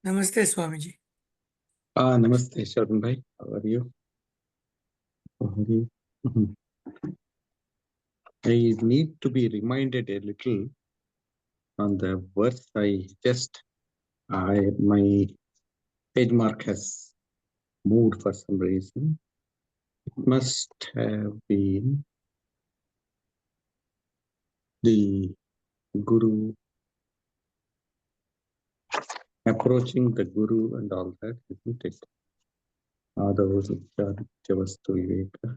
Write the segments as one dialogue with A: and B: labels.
A: Namaste, Swamiji.
B: Namaste, Sharan bhai. How are you? I need to be reminded a little on the verse. My page mark has moved for some reason. It must have been the Guru, approaching the Guru and all that, isn't it? Viveka.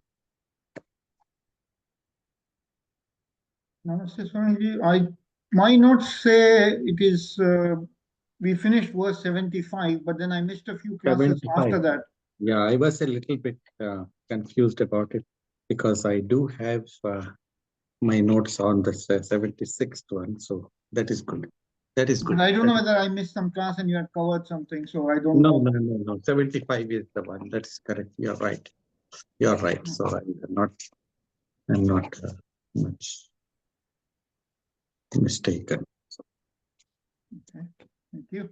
C: Namaste, Swamiji. My notes say it is, we finished verse 75, but then I missed a few classes
B: 75.
C: after that.
B: Yeah, I was a little bit confused about it because I do have my notes on the 76th one, so that is good. That is good.
C: But I don't know whether I missed some class and you had covered something, so I don't know.
B: No. 75 is the one. That's correct. You're right. You're right. So I'm not much mistaken.
C: Okay, thank you.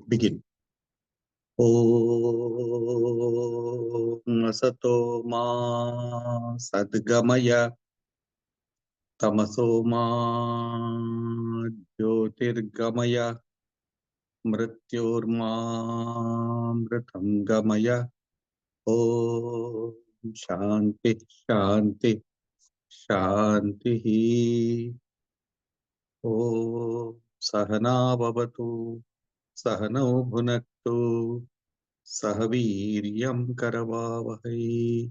B: Begin. Om Asato Ma Sadgamaya Tamaso Ma Jyotirgamaya Mrityormamritam Gamaya. Om Shanti Shanti Shanti. Om Sahana Bhavatu Sahanau Bhunaktu Sahaviryam Karavavahai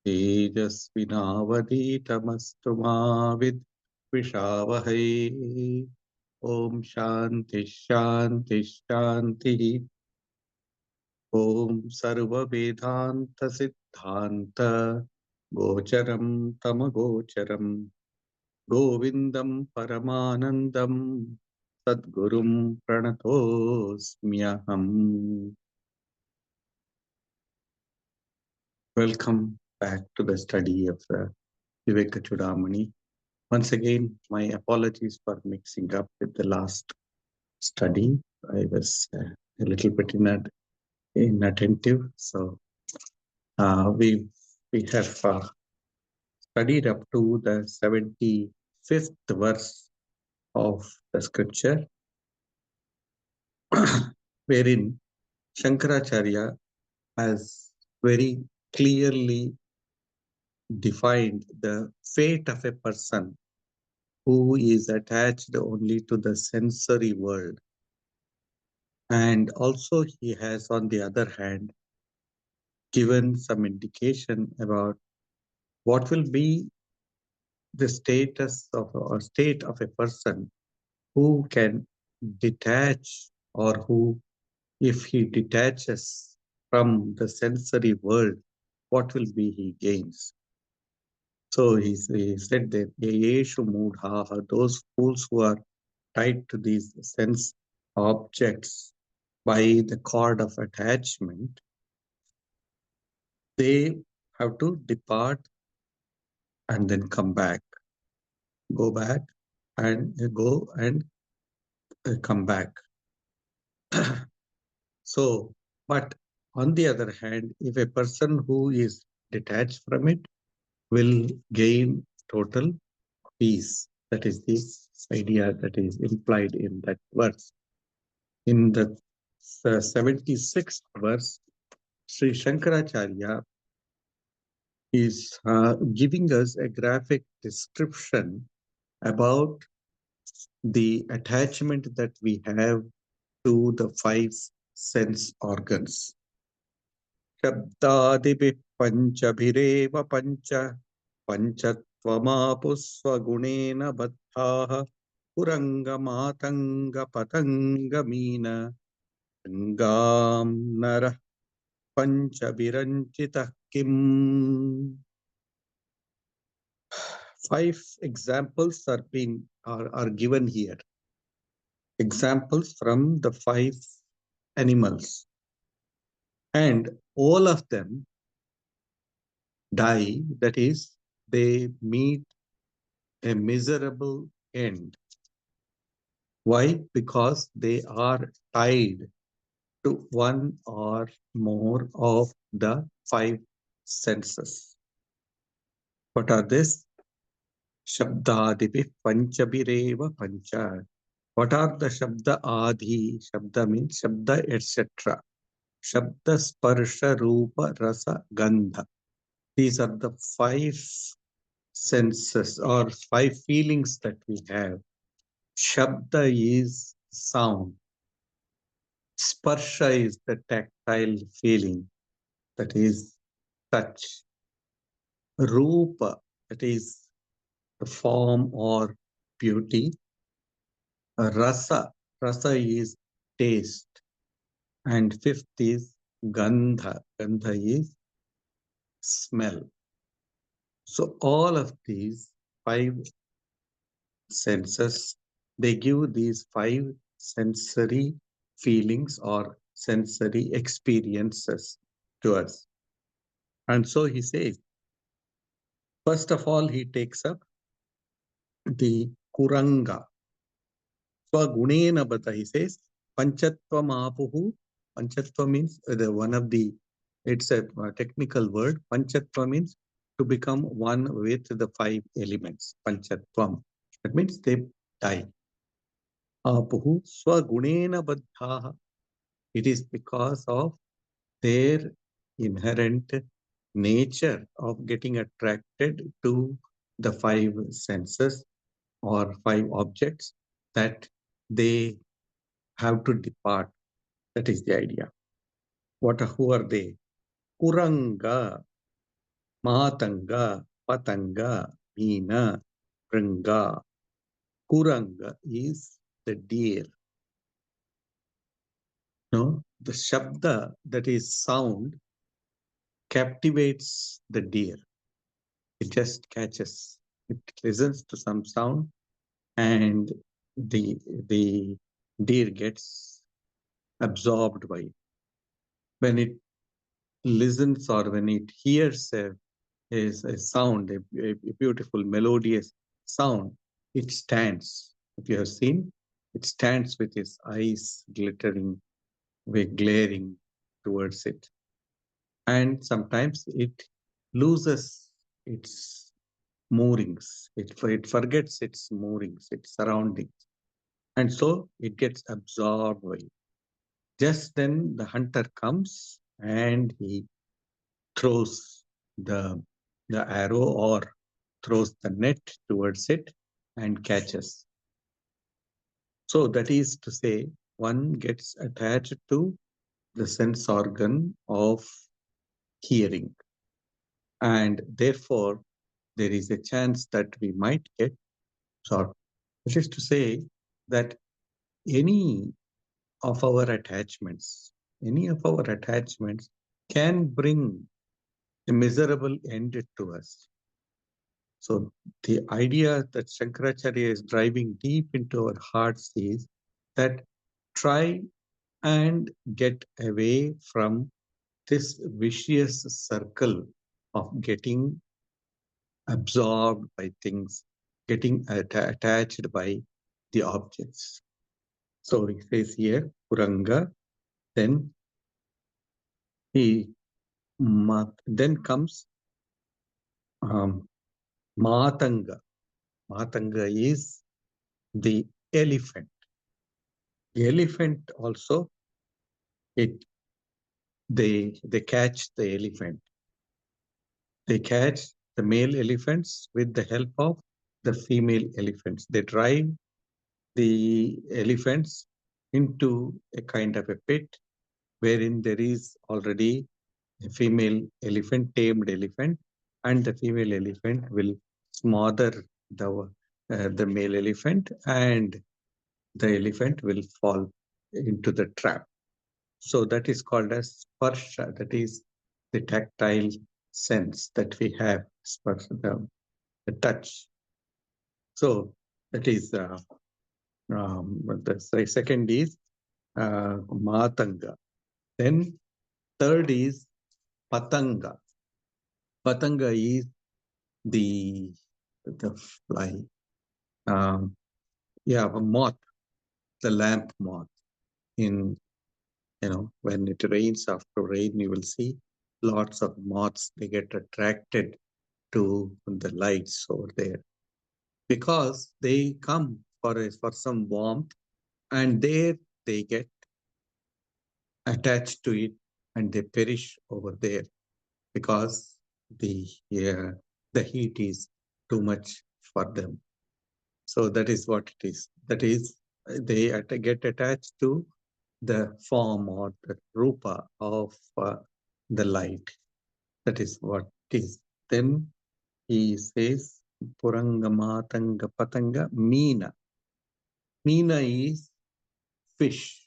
B: Tejasvinavaditamastu ma vidvishavahai. Om Shanti Shanti Shanti. Om Sarva Vedanta Siddhanta Gocharam Tamagocharam Govindam Paramanandam Sadgurum Pranatosmyaham. Welcome back to the study of Vivekacūḍāmaṇi. Once again, my apologies for mixing up with the last study. I was a little bit inattentive. So we have studied up to the 75th verse of the scripture, wherein Shankaracharya has very clearly defined the fate of a person who is attached only to the sensory world. And also he has, on the other hand, given some indication about what will be the status of or state of a person who can detach, or who, if he detaches from the sensory world, what will be he gains. So he said that Yeshu Mudha, those fools who are tied to these sense objects by the cord of attachment, they have to depart and then come back, go back and go and come back. So, but on the other hand, if a person who is detached from it will gain total peace, that is the idea that is implied in that verse. In the 76th verse, Sri Shankaracharya is giving us a graphic description about the attachment that we have to the five sense organs. Shabdadibhi panchabhirev pancha panchattvamapusvagunena baddhaha puranga matanga patanga meena angam nara panchabhiranchitah kim. 5 examples are given here. Examples from the 5 animals. And all of them die, that is, they meet a miserable end. Why? Because they are tied to one or more of the 5 senses. What are this? Shabdadipi panchabhireva pancha. What are the Shabda Adi? Shabda means Shabda, etc. Shabda, Sparsha, Rupa, Rasa, Gandha. These are the 5 senses or 5 feelings that we have. Shabda is sound. Sparsha is the tactile feeling, that is touch. Rupa, that is the form or beauty. Rasa, rasa is taste. And 5th is Gandha. Gandha is smell. So all of these 5 senses, they give these 5 sensory feelings or sensory experiences to us. And so he says, first of all, he takes up the Kuranga. Swagunena bata, he says, Panchatva Mapuhu. Panchatva means one of the, it's a technical word. Panchatva means to become one with the 5 elements. Panchatvam. That means they die. Apuhu Swagunena Baddhaha. It is because of their inherent nature of getting attracted to the 5 senses or 5 objects that they have to depart. That is the idea. Who are they? Kuranga, Matanga, Patanga, Meena, Ranga. Kuranga is the deer. No, the Shabda, that is sound, captivates the deer. It just catches. It listens to some sound and the deer gets absorbed by it. When it listens or when it hears a sound, a beautiful melodious sound, it stands. If you have seen, it stands with its eyes glittering, glaring towards it. And sometimes it loses its moorings. It forgets its moorings, its surroundings. And so it gets absorbed by it. Just then the hunter comes and he throws the arrow or throws the net towards it and catches. So that is to say, one gets attached to the sense organ of hearing. And therefore, there is a chance that we might get short. Which is to say that any of our attachments can bring a miserable end to us. So the idea that Shankaracharya is driving deep into our hearts is that try and get away from this vicious circle of getting absorbed by things, getting attached by the objects. So he says here, Kuranga, then comes Matanga. Matanga is the elephant. The elephant also, they catch the elephant. They catch the male elephants with the help of the female elephants. They drive the elephants into a kind of a pit wherein there is already a female elephant, tamed elephant, and the female elephant will smother the male elephant, and the elephant will fall into the trap. So that is called as sparsha, that is the tactile sense that we have, the touch. So that is the second is matanga. Then third is patanga. Patanga is the fly. A moth, the lamp moth. In when it rains, after rain, you will see lots of moths. They get attracted to the lights over there because they come for some warmth, and there they get attached to it and they perish over there because the heat is too much for them. So that is what it is. That is, they get attached to the form or the rupa of the light. That is what it is. Then he says, Puranga Matanga Patanga Meena. Meena is fish.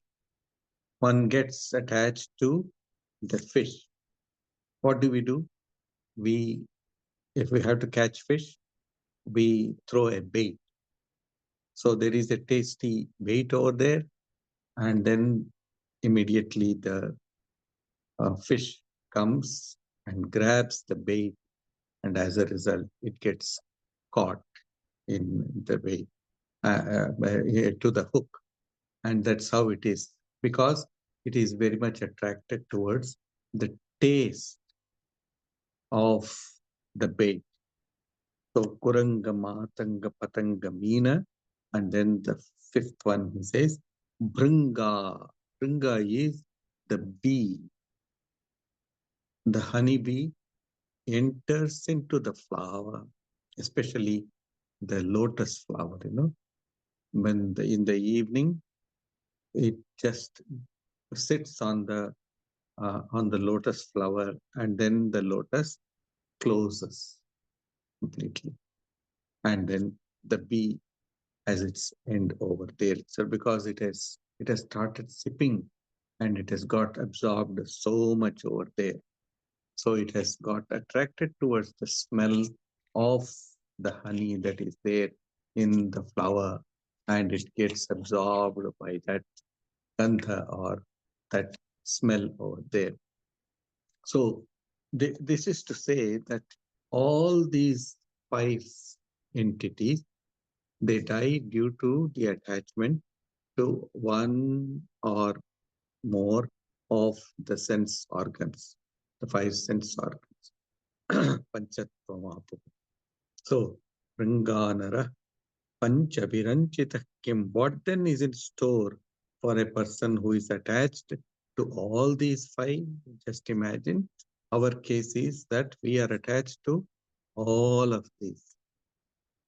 B: One gets attached to the fish. What do? If we have to catch fish, we throw a bait. So there is a tasty bait over there, and then immediately the fish comes and grabs the bait, and as a result, it gets caught in the bait to the hook. And that's how it is, because it is very much attracted towards the taste of the bait. So Kuranga Matanga Patanga Meena. And then the fifth one, he says, Bringa. Bringa is the bee. The honeybee enters into the flower, especially the lotus flower, when in the evening, it just sits on the lotus flower, and then the lotus closes completely. And then the bee has its end over there. So because it has started sipping, and it has got absorbed so much over there. So it has got attracted towards the smell of the honey that is there in the flower, and it gets absorbed by that gandha or that smell over there. So this is to say that all these five entities, they die due to the attachment to one or more of the sense organs, the five sense organs. Panchatvamapu. So, Ranganara Panchabiranchita Kim. What then is in store for a person who is attached to all these five? Just imagine, our case is that we are attached to all of these.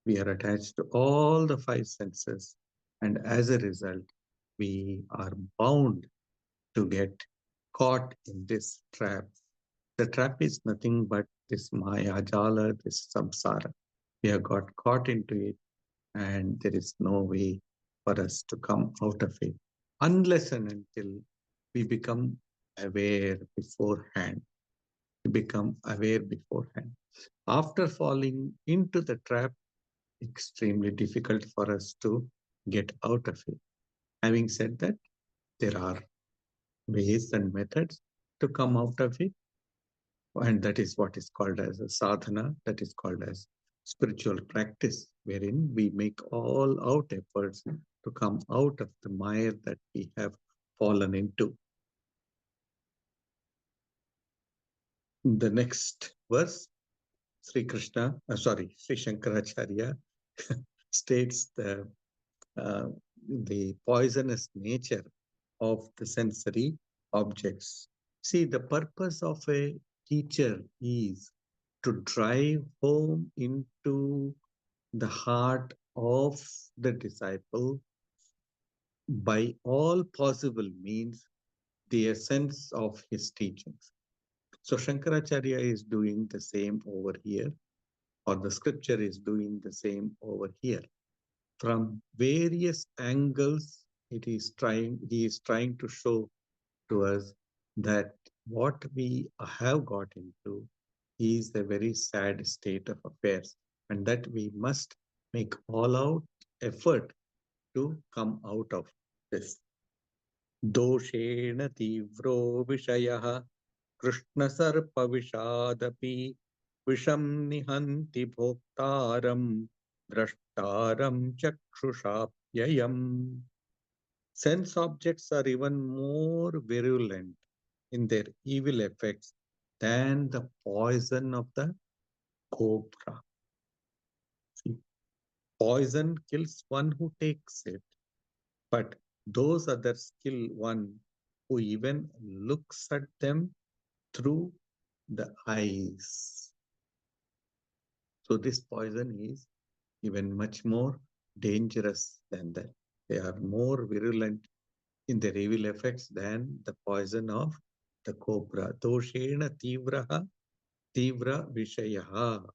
B: We are attached to all the five senses, and as a result, we are bound to get caught in this trap. The trap is nothing but this Maya Jala, this samsara. We have got caught into it, and there is no way for us to come out of it unless and until we become aware beforehand. We become aware beforehand. After falling into the trap, extremely difficult for us to get out of it. Having said that, there are ways and methods to come out of it, and that is what is called as a sadhana, that is called as spiritual practice, wherein we make all out efforts to come out of the mire that we have fallen into. The next verse, Sri Shankaracharya states the poisonous nature of the sensory objects. See, the purpose of a teacher is to drive home into the heart of the disciple by all possible means the essence of his teachings. So Shankaracharya is doing the same over here, or the scripture is doing the same over here. From various angles, he is trying to show to us that what we have got into is a very sad state of affairs, and that we must make all out effort to come out of this. Doshena tivro vishayah कृष्णसर्पविषादपि विषं निहन्ति भोक्तारं द्रष्टारं चक्षुषाप्ययम्. Sense objects are even more virulent in their evil effects than the poison of the cobra. See, poison kills one who takes it, but those others kill one who even looks at them through the eyes. So this poison is even much more dangerous than that. They are more virulent in their evil effects than the poison of the cobra. Doshena tivraha tivra vishayaha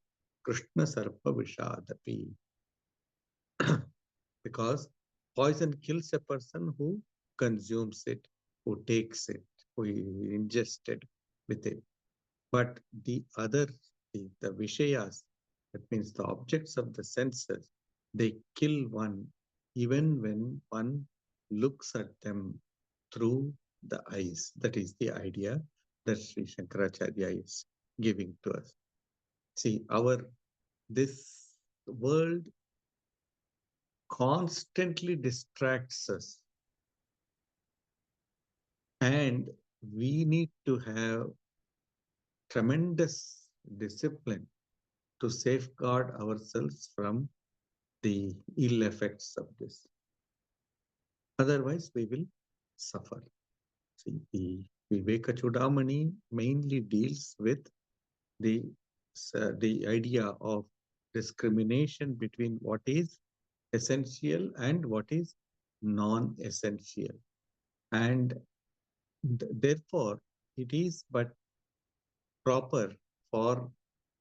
B: Krishna sarpa vishadapi. Because poison kills a person who consumes it, who takes it, who is ingested with it. But the other, the vishayas, that means the objects of the senses, they kill one even when one looks at them through the eyes. That is the idea that Sri Shankaracharya is giving to us. See, this world constantly distracts us, and we need to have tremendous discipline to safeguard ourselves from the ill effects of this. Otherwise, we will suffer. See, the Vivekacūḍāmaṇi mainly deals with the idea of discrimination between what is essential and what is non-essential. And therefore, it is but proper for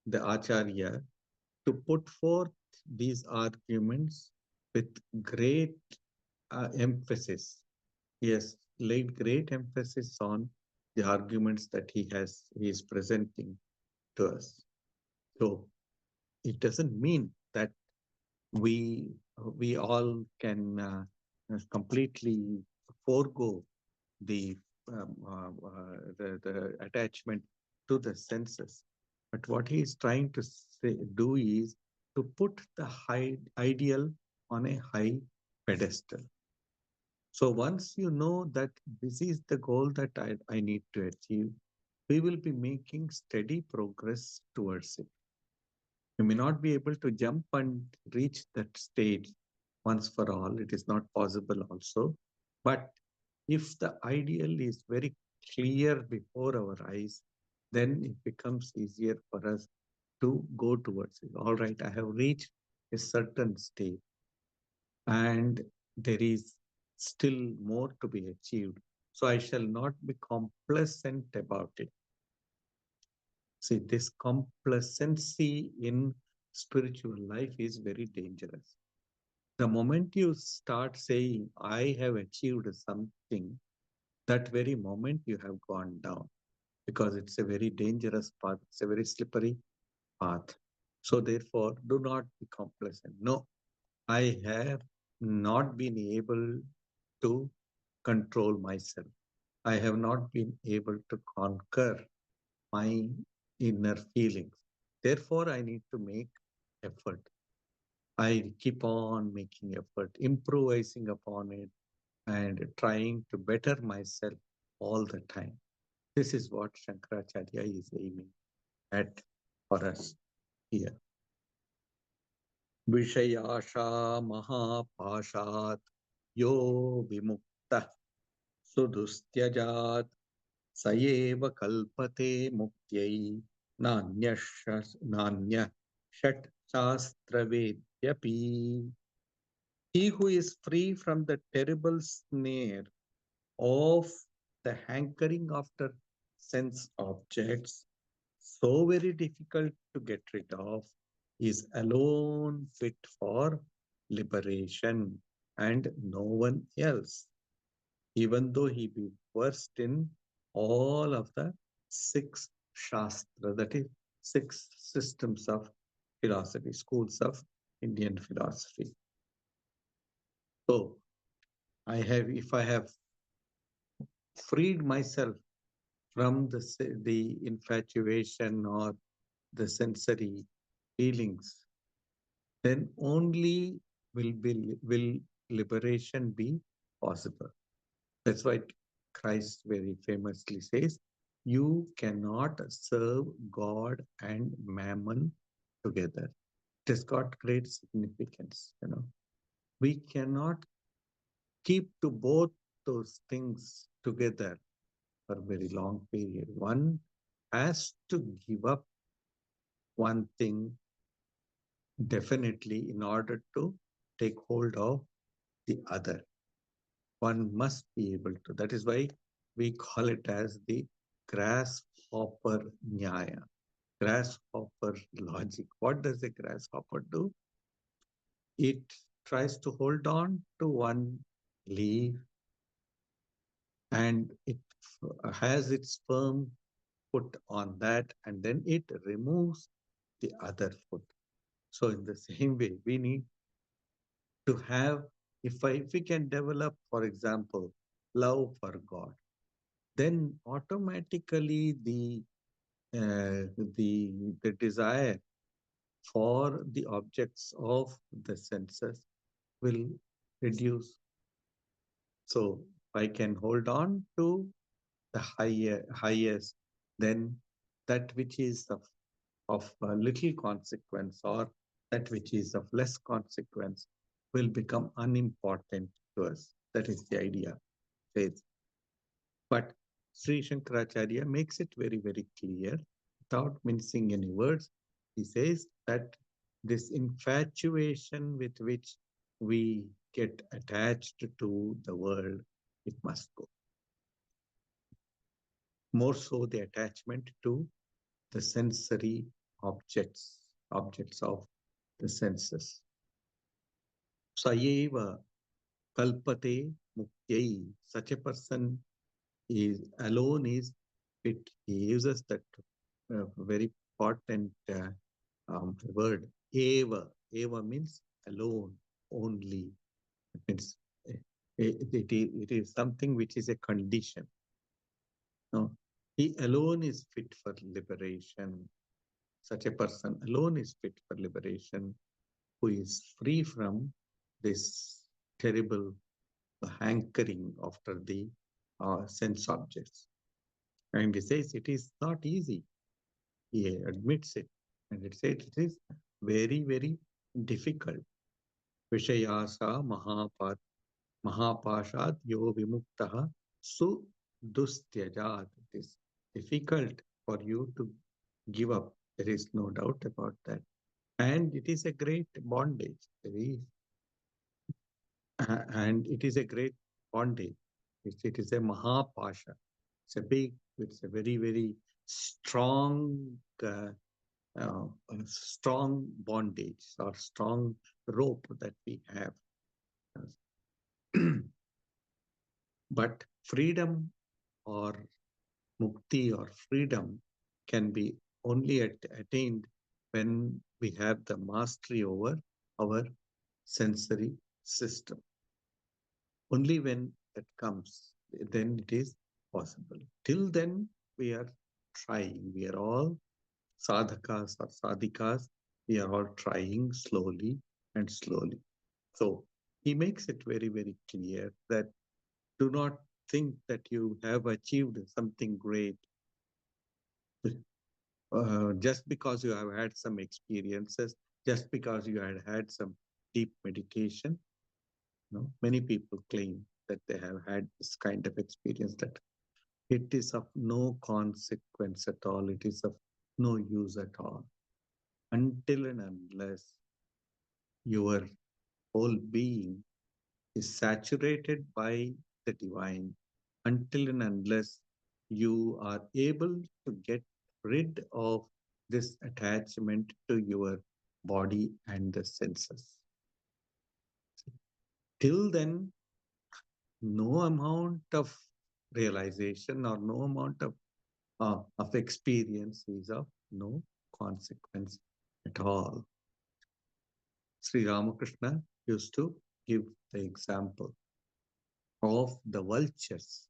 B: the Acharya to put forth these arguments with great emphasis. He has laid great emphasis on the arguments that he is presenting to us. So it doesn't mean that we all can completely forego the attachment to the senses. But what he is trying to do is to put the ideal on a high pedestal. So once you know that this is the goal that I need to achieve, we will be making steady progress towards it. You may not be able to jump and reach that stage once for all. It is not possible also. But if the ideal is very clear before our eyes, then it becomes easier for us to go towards it. All right, I have reached a certain stage, and there is still more to be achieved. So I shall not be complacent about it. See, this complacency in spiritual life is very dangerous. The moment you start saying, I have achieved something, that very moment you have gone down, because it's a very dangerous path, it's a very slippery path. So therefore, do not be complacent. No, I have not been able to control myself. I have not been able to conquer my inner feelings. Therefore, I need to make effort. I keep on making effort, improvising upon it, and trying to better myself all the time. This is what Shankaracharya is aiming at for us here. Vishayasha mahapashat yo vimuktah sudustyajat sayeva kalpate mukyai nanya shat shastra vedyapi. He who is free from the terrible snare of the hankering after sense objects, so very difficult to get rid of, is alone fit for liberation and no one else, even though he be versed in all of the six shastra, that is, six systems of philosophy, schools of Indian philosophy. So, if I have freed myself from the infatuation or the sensory feelings, then only will liberation be possible. That's why Christ very famously says, you cannot serve God and mammon together. It has got great significance. We cannot keep to both those things together for a very long period. One has to give up one thing definitely in order to take hold of the other. One must be able to. That is why we call it as the grasshopper nyaya, grasshopper logic. What does a grasshopper do? It tries to hold on to one leaf and it has its firm foot on that, and then it removes the other foot. So in the same way, we need to have, if we can develop, for example, love for God, then automatically the desire for the objects of the senses will reduce. So I can hold on to the highest, then that which is of little consequence or that which is of less consequence will become unimportant to us. That is the idea, faith. But Sri Shankaracharya makes it very, very clear, without mincing any words. He says that this infatuation with which we get attached to the world, it must go. More so the attachment to the sensory objects of the senses. Sayeva kalpate mukyai. Such a person is alone is fit. He uses that very important word. Eva. Eva means alone, only. It means it is something which is a condition. No, he alone is fit for liberation. Such a person alone is fit for liberation, who is free from this terrible hankering after the sense objects. And he says it is not easy. He admits it. And it says it is very, very difficult. Vishayasa mahapashad yo vimuktaha su dustyajat. It is difficult for you to give up. There is no doubt about that. And it is a great bondage. And it is a great bondage. It is a mahapasha. It's a very, very strong, strong bondage or strong rope that we have. But freedom or mukti or freedom can be only attained when we have the mastery over our sensory system. Only when that comes, then it is possible. Till then, we are trying. We are all sadhakas or sadhikas. We are all trying slowly and slowly. So he makes it very, very clear that do not think that you have achieved something great just because you have had some experiences, just because you had had some deep meditation. Many people claim that they have had this kind of experience, that it is of no consequence at all. It is of no use at all. Until and unless your whole being is saturated by the divine until and unless you are able to get rid of this attachment to your body and the senses. Till then, no amount of realization or no amount of experience is of no consequence at all. Sri Ramakrishna used to give the example of the vultures.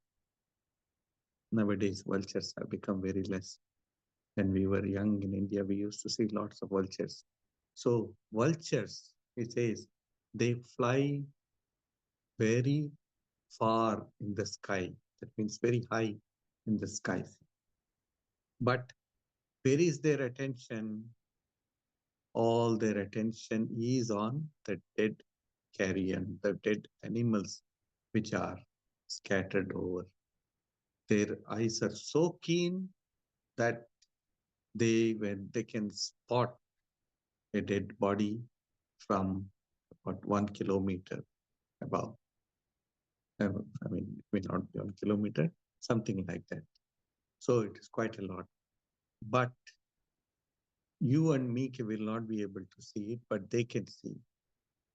B: Nowadays, vultures have become very less. When we were young in India, we used to see lots of vultures. So vultures, it says, they fly very far in the sky. That means very high in the sky. But where is their attention? All their attention is on the dead carrion, the dead animals which are scattered over. Their eyes are so keen that when they can spot a dead body from about 1 kilometer above. I mean, it may not be 1 kilometer, something like that. So it is quite a lot. But you and me will not be able to see it, but they can see.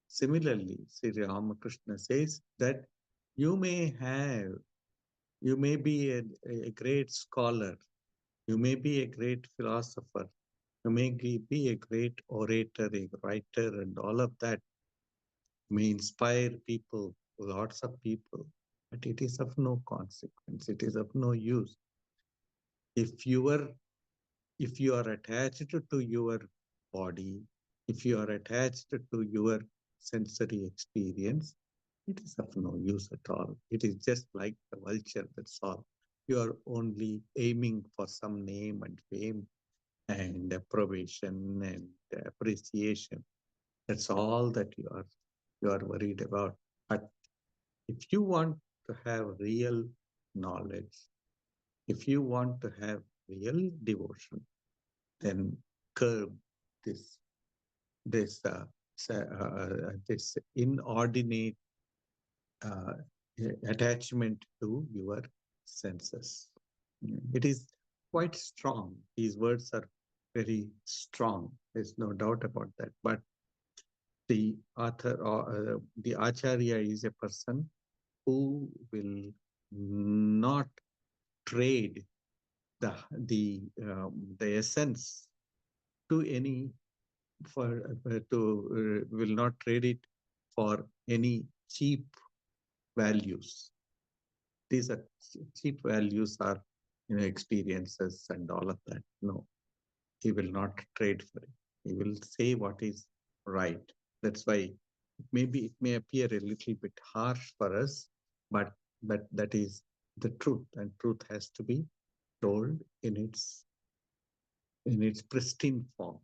B: Similarly, Sri Ramakrishna says that you may be a great scholar, you may be a great philosopher, you may be a great orator, a writer, and all of that. You may inspire people, lots of people, but it is of no consequence. It is of no use. If you are attached to your body, if you are attached to your sensory experience, it is of no use at all. It is just like the vulture, that's all. You are only aiming for some name and fame and approbation and appreciation. That's all that you are worried about. But if you want to have real knowledge, if you want to have real devotion, then curb this this inordinate uh, attachment to your senses. It is quite strong. These words are very strong. There's no doubt about that. But the author or the Acharya is a person who will not trade the essence to any will not trade it for any cheap values. These are cheap values are experiences and all of that. No, he will not trade for it. He will say what is right. That's why maybe it may appear a little bit harsh for us, but that is the truth, and truth has to be told in its pristine form,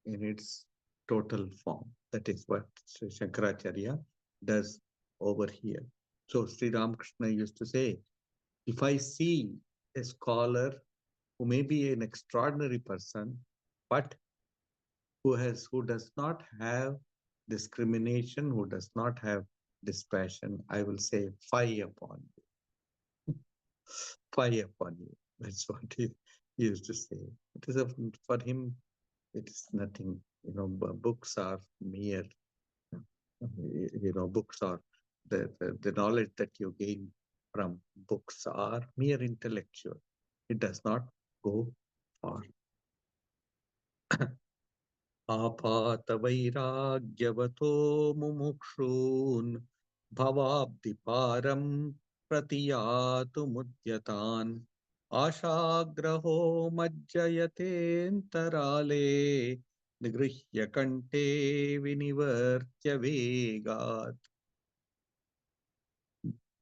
B: in its total form. That is what Sri Shankaracharya does over here. So Sri Ramakrishna used to say, if I see a scholar who may be an extraordinary person, but who does not have discrimination, who does not have dispassion, I will say, fie upon you. Fie upon you. That's what he used to say. It is for him, it is nothing. Books are mere, books are the knowledge that you gain from books are mere intellectual. It does not go far. आपातवैराग्यवतो मुमुक्षून् भवाब्धिपारं प्रतियातुमुद्यतान् आशाग्रहो मज्जयतेऽन्तराले निगृह्य कण्ठे विनिवर्त्य वेगात्.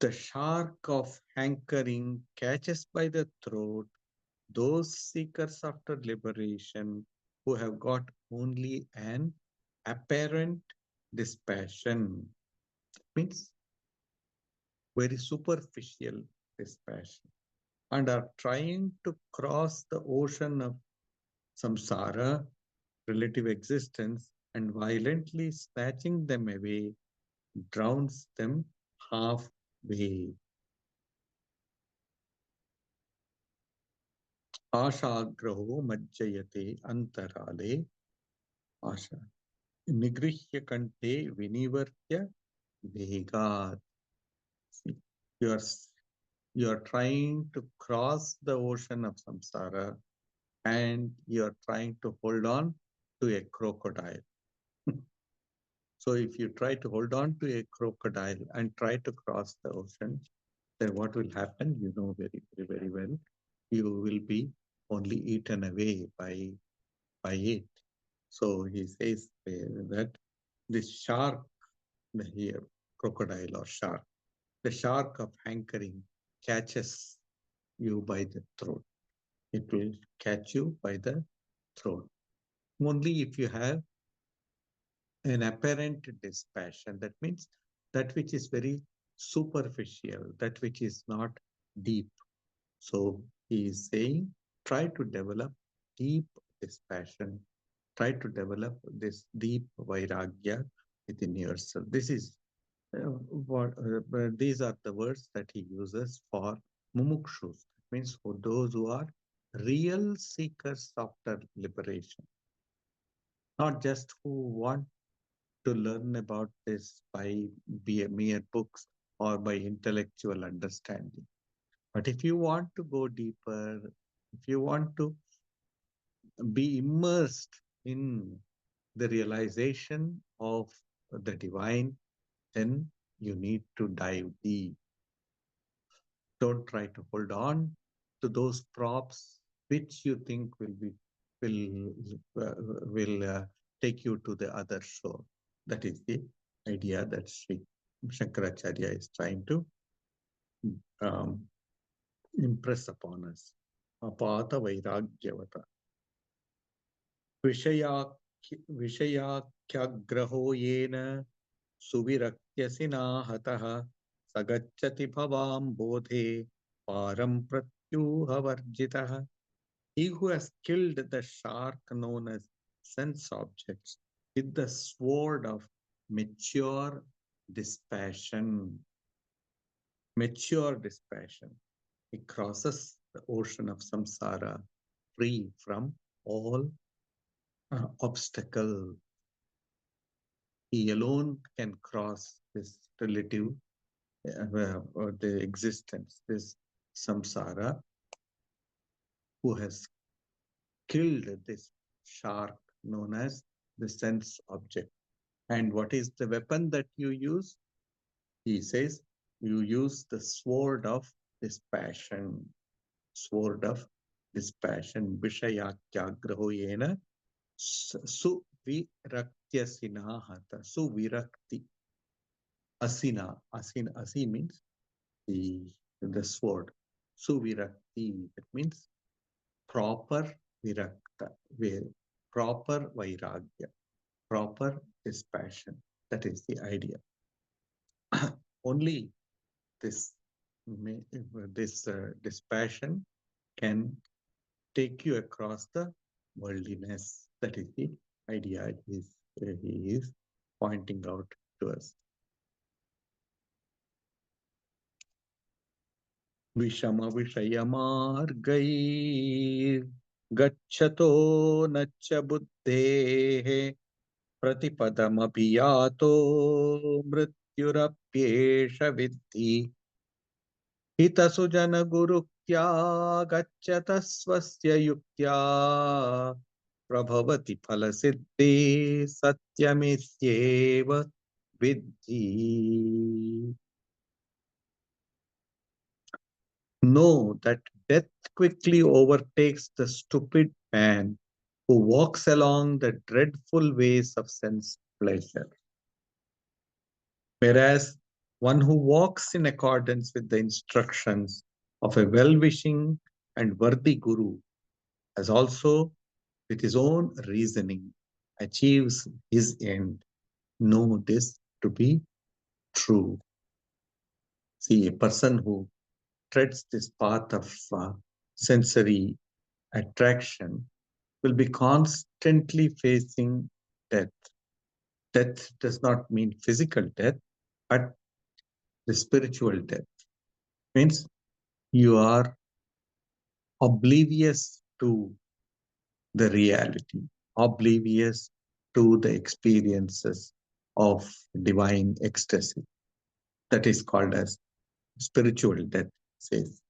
B: The shark of hankering catches by the throat those seekers after liberation who have got only an apparent dispassion. Means very superficial dispassion, and are trying to cross the ocean of samsara, relative existence, and violently snatching them away drowns them halfway. Ashagraho majjayate antarale. Asha. Nigrihya kante vinivartya vegat. You are trying to cross the ocean of samsara and you are trying to hold on to a crocodile. So if you try to hold on to a crocodile and try to cross the ocean, then what will happen? You know very, very, very well. You will be only eaten away by it. So he says that this shark here, crocodile or shark, the shark of hankering catches you by the throat. It will catch you by the throat. Only if you have an apparent dispassion, that means that which is very superficial, that which is not deep. So he is saying, try to develop deep dispassion, try to develop this deep vairagya within yourself. This is these are the words that he uses for mumukshus. That means for those who are real seekers after liberation, not just who want to learn about this by mere books or by intellectual understanding. But if you want to go deeper, if you want to be immersed in the realization of the divine, then you need to dive deep. Don't try to hold on to those props which you think will take you to the other shore. That is the idea that Sri Shankaracharya is trying to impress upon us. Apata vairagyavata. Vishayakyagraho yena suvirakyasina sagacchati bhavam bodhe param pratyuhavarjitaha. He who has killed the shark known as sense objects with the sword of mature dispassion. Mature dispassion. He crosses the ocean of samsara free from all obstacles. He alone can cross this relative or the existence, this samsara, who has killed this shark known as the sense object. And what is the weapon that you use? He says, you use the sword of dispassion. Sword of dispassion. Vishayakyagraho yena suviraktyasina hata. Suvirakti. Asina. Asi means the sword. Suvirakti. That means proper virakta. Proper vairagya. Proper dispassion. That is the idea. Only this dispassion can take you across the worldliness. That is the idea he is pointing out to us. Vishama vishayamargai gacchato nacha buddhehe pratipadamapiyato mrityurapyesha viddhi hitasu jana gurukya gacchata swasya yuktya prabhavati phala siddhi satyamityeva viddhi. Know that death quickly overtakes the stupid man who walks along the dreadful ways of sense pleasure. Whereas one who walks in accordance with the instructions of a well-wishing and worthy guru has also, with his own reasoning, achieves his end. Know this to be true. See, a person who treads this path of sensory attraction will be constantly facing death. Death does not mean physical death, But the spiritual death means you are oblivious to the reality, oblivious to the experiences of divine ecstasy. That is called as spiritual death, says.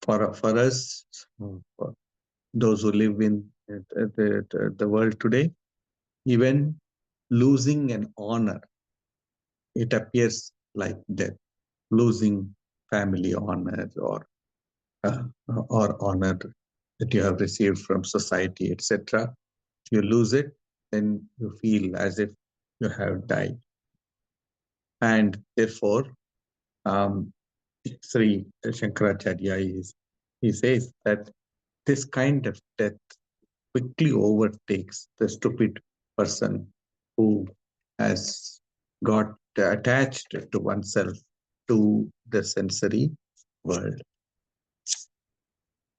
B: For us, for those who live in the world today, even losing an honor, it appears like death. Losing family honor or honor that you have received from society, etc. If you lose it, then you feel as if you have died. And therefore, Sri Shankaracharya he says that this kind of death quickly overtakes the stupid person who has got attached to oneself to the sensory world.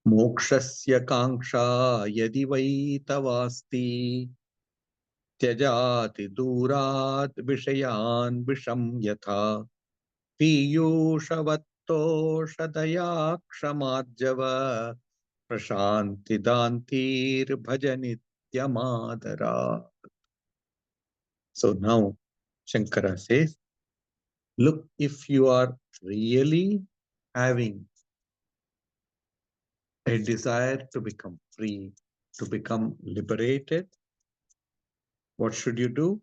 B: Mokshasya kanksha yadi vai tavasti त्यजाति दूरात् विषयान् विषं यथा पीयूषवत्तोषधया क्षमार्जव प्रशान्तिदान्तिर्भज नित्यमादरा. So now Shankara says, look, if you are really having a desire to become free, to become liberated, what should you do?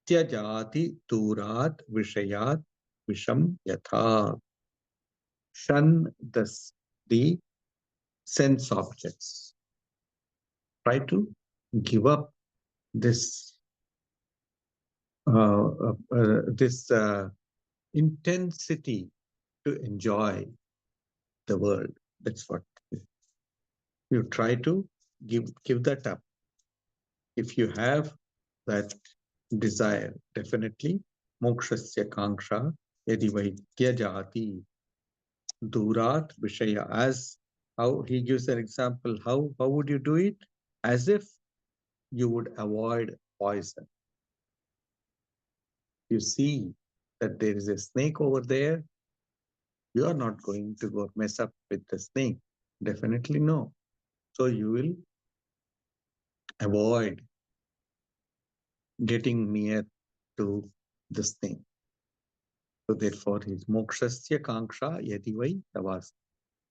B: Tyajati durat vishayat visham yatha. Shun the sense objects. Try to give up this intensity to enjoy the world. That's what you try to give that up. If you have that desire, definitely mokshasya kanksha yadi vai tyajati durat vishaya. As how he gives an example, how would you do it? As if you would avoid poison. You see that there is a snake over there, you are not going to go mess up with the snake. Definitely no. So you will avoid getting near to the snake. So therefore, his mokshasya kanksha yadi vai tavas.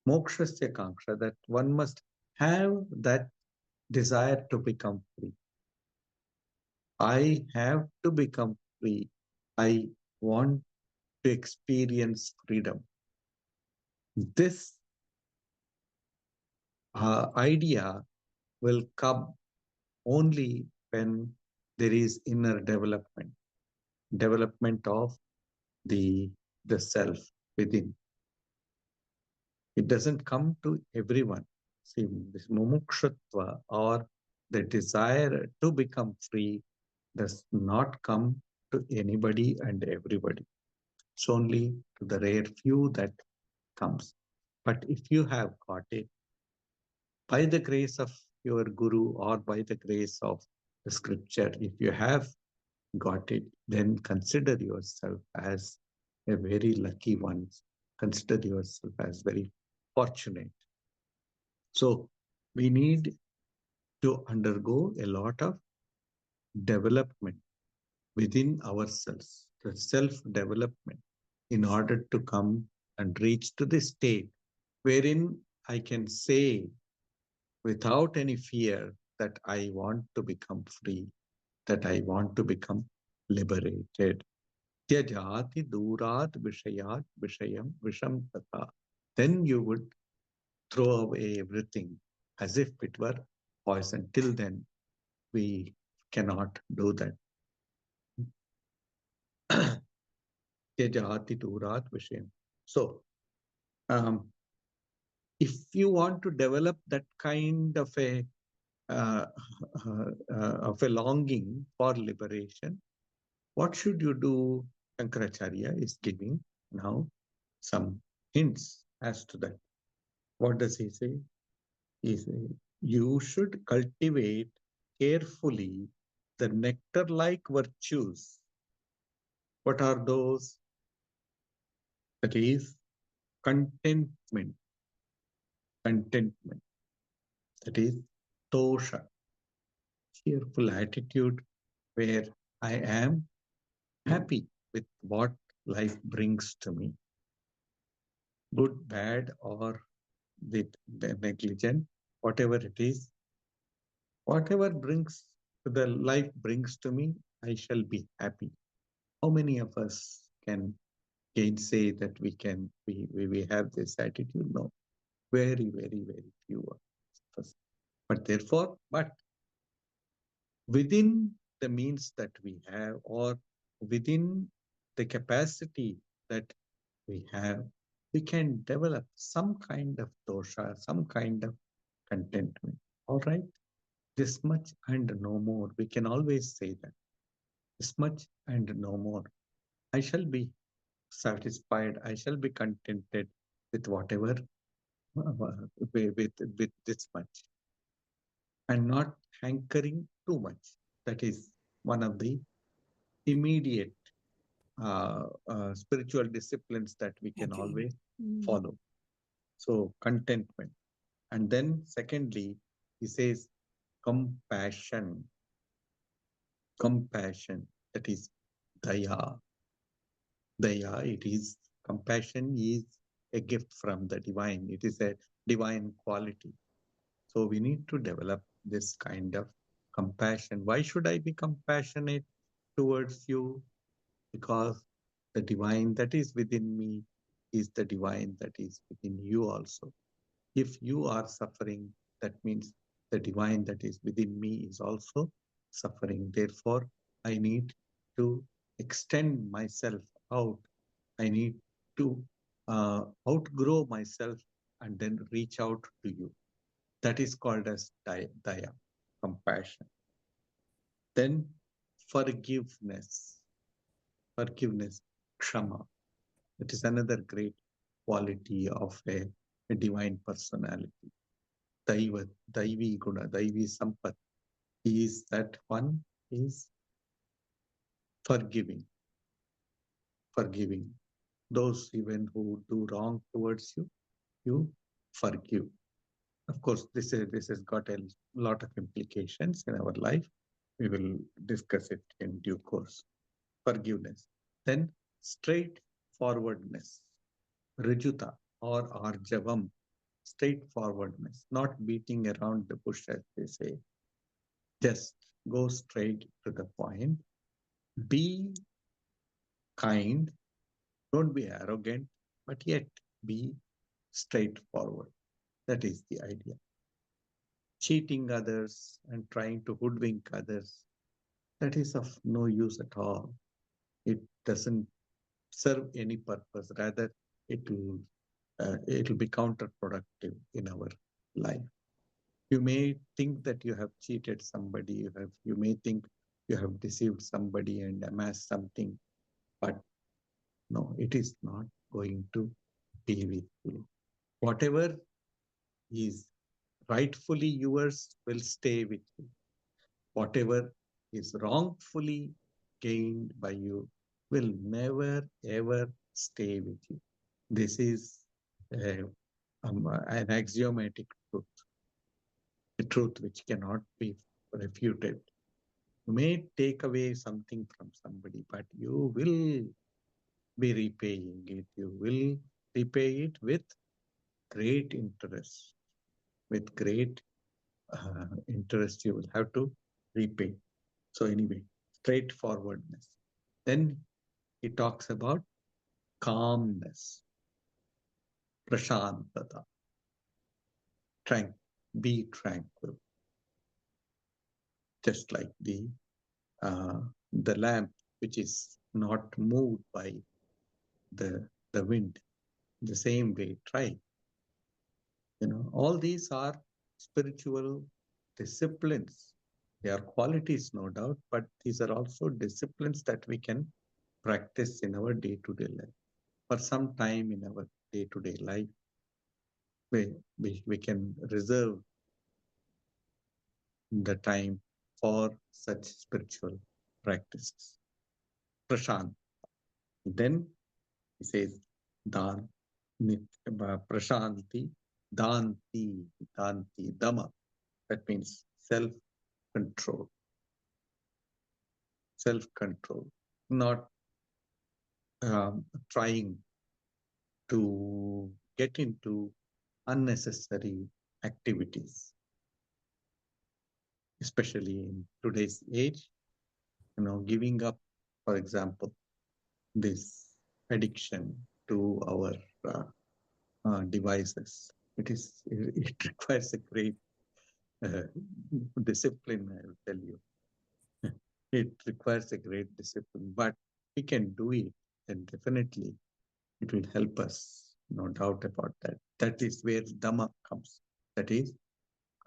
B: Mokshasya kanksha, that one must have that desire to become free. I have to become free. I want to experience freedom. This idea will come only when there is inner development of the self within. It doesn't come to everyone. See, this mumukshatva or the desire to become free does not come to anybody and everybody. It's only to the rare few that comes. But if you have got it, by the grace of your guru or by the grace of the scripture, if you have got it, then consider yourself as a very lucky one. Consider yourself as very fortunate. So we need to undergo a lot of development within ourselves, the self-development, in order to come and reach to the state wherein I can say without any fear that I want to become free, that I want to become liberated. Tyajati durat vishayat vishayam visham tata. Then you would throw away everything as if it were poison. Till then, we cannot do that. Tyajati durat vishayam. So, if you want to develop that kind of a longing for liberation, what should you do? Shankaracharya is giving now some hints as to that. What does he say? He says, you should cultivate carefully the nectar-like virtues What are those? That is contentment. Contentment. That is tosha. Cheerful attitude where I am happy with what life brings to me. Good, bad, or the negligent, whatever it is, whatever the life brings to me, I shall be happy. How many of us can say that we have this attitude? No, very, very, very few of us. But within the means that we have, or within the capacity that we have, we can develop some kind of dosha, some kind of contentment. All right? This much and no more. We can always say that. This much and no more. I shall be satisfied. I shall be contented with whatever, with this much, and not hankering too much. That is one of the immediate spiritual disciplines that we can always follow. So contentment. And then secondly, he says compassion. Compassion. That is daya. Daya, compassion is a gift from the divine. It is a divine quality. So we need to develop this kind of compassion. Why should I be compassionate towards you? Because the divine that is within me is the divine that is within you also. If you are suffering, that means the divine that is within me is also suffering. Therefore, I need to extend myself out. I need to outgrow myself and then reach out to you. That is called as daya, compassion. Then forgiveness. Forgiveness, kshama. It is another great quality of a divine personality. Daivi guna, Daivi sampat is that one is forgiving. Forgiving. Those even who do wrong towards you, you forgive. Of course, this has got a lot of implications in our life. We will discuss it in due course. Forgiveness. Then straightforwardness. Rijuta or arjavam. Straightforwardness. Not beating around the bush, as they say. Just go straight to the point. Be kind. Don't be arrogant, but yet be straightforward. That is the idea. Cheating others and trying to hoodwink others, that is of no use at all. It doesn't serve any purpose. Rather, it will be counterproductive in our life. You may think that you have cheated somebody. You may think you have deceived somebody and amassed something, but no, it is not going to be with you. Whatever is rightfully yours will stay with you. Whatever is wrongfully gained by you will never ever stay with you. This is an axiomatic truth, a truth which cannot be refuted. You may take away something from somebody, but you will be repaying it. You will repay it with great interest. With great interest, you will have to repay. So anyway, straightforwardness. Then he talks about calmness, prashantata, be tranquil. Just like the lamp which is not moved by the wind. The same way, try. All these are spiritual disciplines. They are qualities, no doubt, but these are also disciplines that we can practice in our day-to-day life. For some time in our day-to-day life, we can reserve the time for such spiritual practices. Prashant, Then he says, Dan, Prashanti, Danti, Danti, Dama. That means self-control. Self-control. Not trying to get into unnecessary activities, especially in today's age. Giving up, for example, this addiction to our devices. It requires a great discipline, I will tell you. It requires a great discipline, but we can do it, and definitely it will help us, no doubt about that. That is where Dhamma comes. That is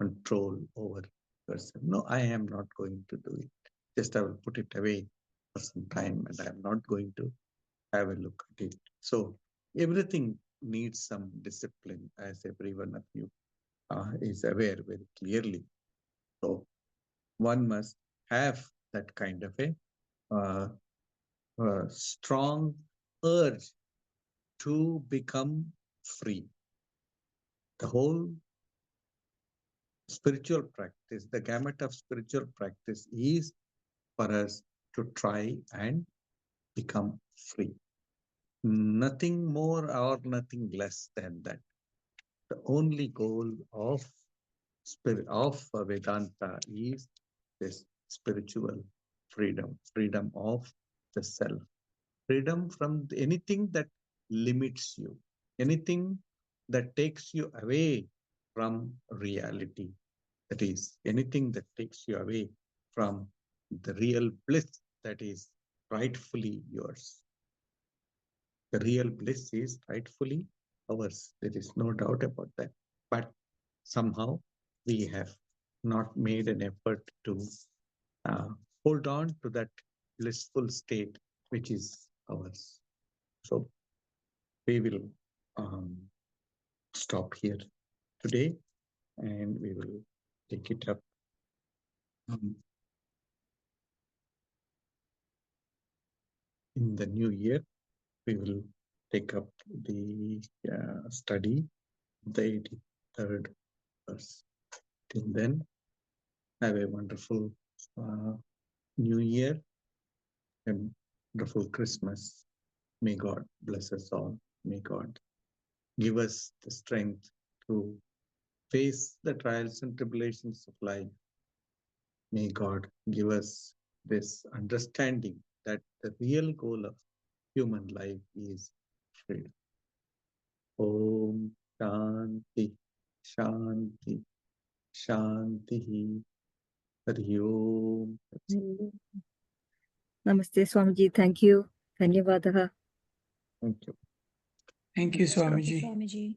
B: control over person. No, I am not going to do it. Just I will put it away for some time, and I am not going to have a look at it. So everything needs some discipline, as every one of you is aware very clearly. So one must have that kind of a strong urge to become free. The whole spiritual practice, the gamut of spiritual practice is for us to try and become free. Nothing more or nothing less than that. The only goal of Vedanta is this spiritual freedom, freedom of the self, freedom from anything that limits you, anything that takes you away from reality. That is, anything that takes you away from the real bliss that is rightfully yours. The real bliss is rightfully ours. There is no doubt about that. But somehow we have not made an effort to hold on to that blissful state which is ours. So we will stop here today, and we will take it up in the new year. We will take up the study of the 83rd verse. Till then, have a wonderful new year and wonderful Christmas. May God bless us all. May God give us the strength to face the trials and tribulations of life. May God give us this understanding that the real goal of human life is freedom. Om Shanti, Shanti, Shanti. Hari Om.
D: Namaste, Swamiji. Thank you. Dhanyavadaha.
B: Thank you.
A: Thank you,
B: Namaskar.
A: Swamiji.
E: Swamiji.